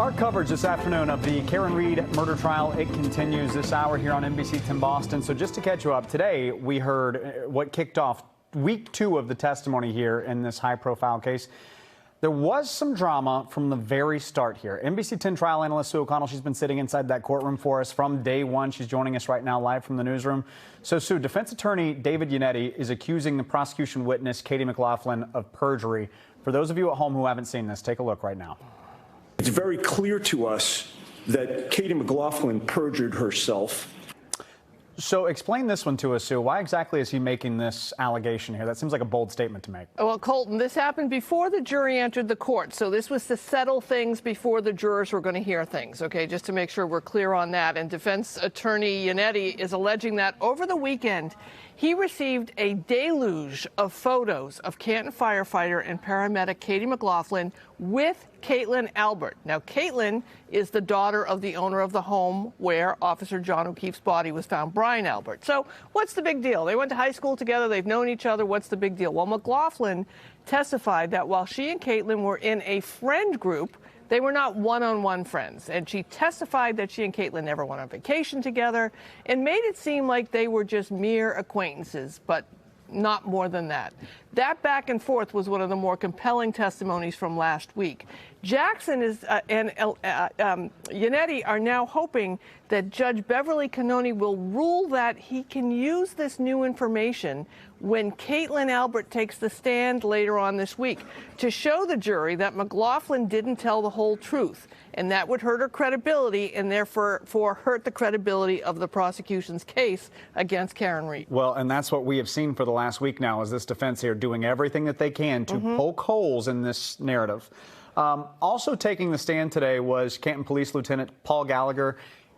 Our coverage this afternoon of the Karen Reed murder trial, it continues this hour here on NBC 10 Boston. So just to catch you up, today we heard what kicked off week 2 of the testimony here in this high-profile case. There was some drama from the very start here. NBC 10 trial analyst Sue Connell, she's been sitting inside that courtroom for us from day one. She's joining us right now live from the newsroom. So, Sue, defense attorney David Yannetti is accusing the prosecution witness, Katie McLaughlin, of perjury. For those of you at home who haven't seen this, take a look right now. It's very clear to us that Katie McLaughlin perjured herself. So explain this one to us, Sue. Why exactly is he making this allegation here? That seems like a bold statement to make. Well, Colton, this happened before the jury entered the court. So this was to settle things before the jurors were going to hear things, okay, just to make sure we're clear on that. And defense attorney Yannetti is alleging that over the weekend, he received a deluge of photos of Canton firefighter and paramedic Katie McLaughlin with Caitlin Albert. Now, Caitlin is the daughter of the owner of the home where Officer John O'Keefe's body was found, Brian Albert. So what's the big deal? They went to high school together. They've known each other. What's the big deal? Well, McLaughlin testified that while she and Caitlin were in a friend group, they were not one-on-one friends, and she testified that she and Caitlin never went on vacation together and made it seem like they were just mere acquaintances, but not more than that. That back and forth was one of the more compelling testimonies from last week. Jackson and Yannetti are now hoping that Judge Beverly Cannoni will rule that he can use this new information when Caitlin Albert takes the stand later on this week to show the jury that McLaughlin didn't tell the whole truth, and that would hurt her credibility and therefore hurt the credibility of the prosecution's case against Karen Reed. Well, and that's what we have seen for the last week now, is this defense here doing everything that they can to poke holes in this narrative. Also taking the stand today was Canton Police Lieutenant Paul Gallagher.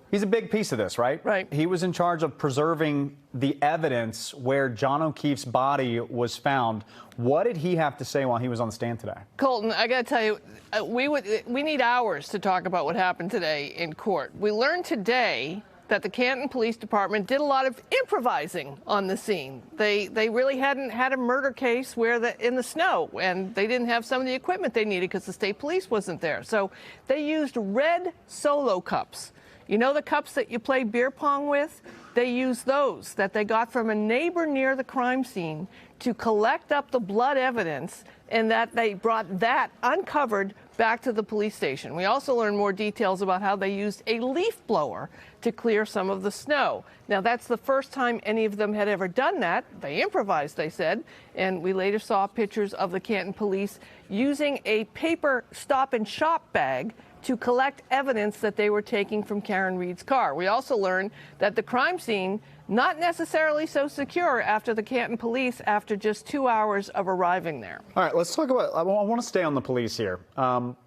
He's a big piece of this, right? Right. He was in charge of preserving the evidence where John O'Keefe's body was found. What did he have to say while he was on the stand today? Colton, I got to tell you, we need hours to talk about what happened today in court. We learned today that the Canton Police Department did a lot of improvising on the scene. They really hadn't had a murder case in the snow, and they didn't have some of the equipment they needed because the state police wasn't there. So they used red Solo cups. You know the cups that you play beer pong with? They used those that they got from a neighbor near the crime scene to collect up the blood evidence, and that they brought that uncovered back to the police station. We also learned more details about how they used a leaf blower to clear some of the snow. Now, that's the first time any of them had ever done that. They improvised, they said, and we later saw pictures of the Canton police using a paper Stop and Shop bag to collect evidence that they were taking from Karen Reed's car. We also learned that the crime scene, not necessarily so secure after the Canton police after just 2 hours of arriving there. All right, let's talk about, I want to stay on the police here.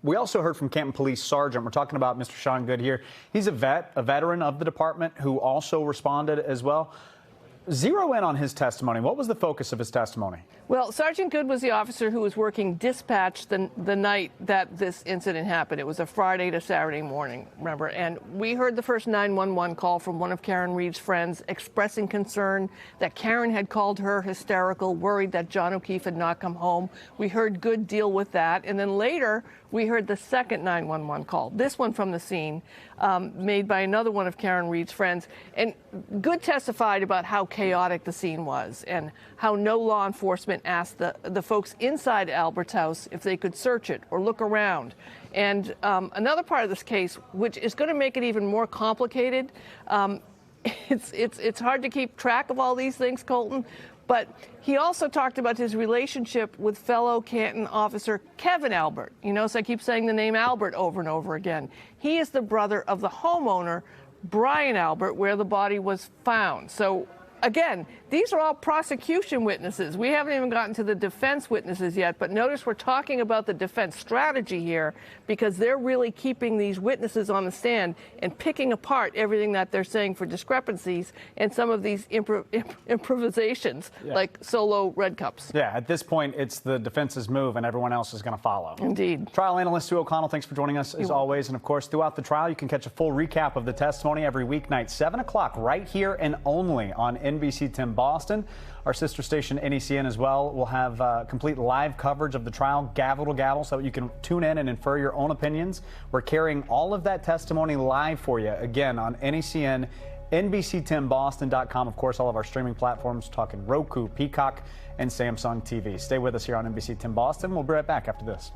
We also heard from Canton Police Sergeant. We're talking about Mr. Sean Good here. He's a veteran of the department who also responded as well. Zero in on his testimony. What was the focus of his testimony? Well, Sergeant Good was the officer who was working dispatch the night that this incident happened. It was a Friday to Saturday morning, remember? And we heard the first 911 call from one of Karen Reed's friends expressing concern that Karen had called her hysterical, worried that John O'Keefe had not come home. We heard Good deal with that. And then later, we heard the second 911 call, this one from the scene, made by another one of Karen Reed's friends. And Good testified about how chaotic the scene was and how no law enforcement asked the folks inside Albert's house if they could search it or look around. And another part of this case, which is going to make it even more complicated, it's hard to keep track of all these things, Colton, but he also talked about his relationship with fellow Canton officer Kevin Albert. You know, so I keep saying the name Albert over and over again. He is the brother of the homeowner, Brian Albert, where the body was found. So again, these are all prosecution witnesses. We haven't even gotten to the defense witnesses yet, but notice we're talking about the defense strategy here because they're really keeping these witnesses on the stand and picking apart everything that they're saying for discrepancies and some of these improvisations, like solo red cups. Yeah, at this point, it's the defense's move and everyone else is going to follow. Indeed. Trial analyst Sue O'Connell, thanks for joining us as always. And of course, throughout the trial, you can catch a full recap of the testimony every weeknight, 7 o'clock, right here and only on NBC 10 Boston. Our sister station, NECN, as well, will have complete live coverage of the trial, gavel to gavel, so you can tune in and infer your own opinions. We're carrying all of that testimony live for you, again, on NECN, NBC10Boston.com. Of course, all of our streaming platforms, talking Roku, Peacock, and Samsung TV. Stay with us here on NBC 10 Boston. We'll be right back after this.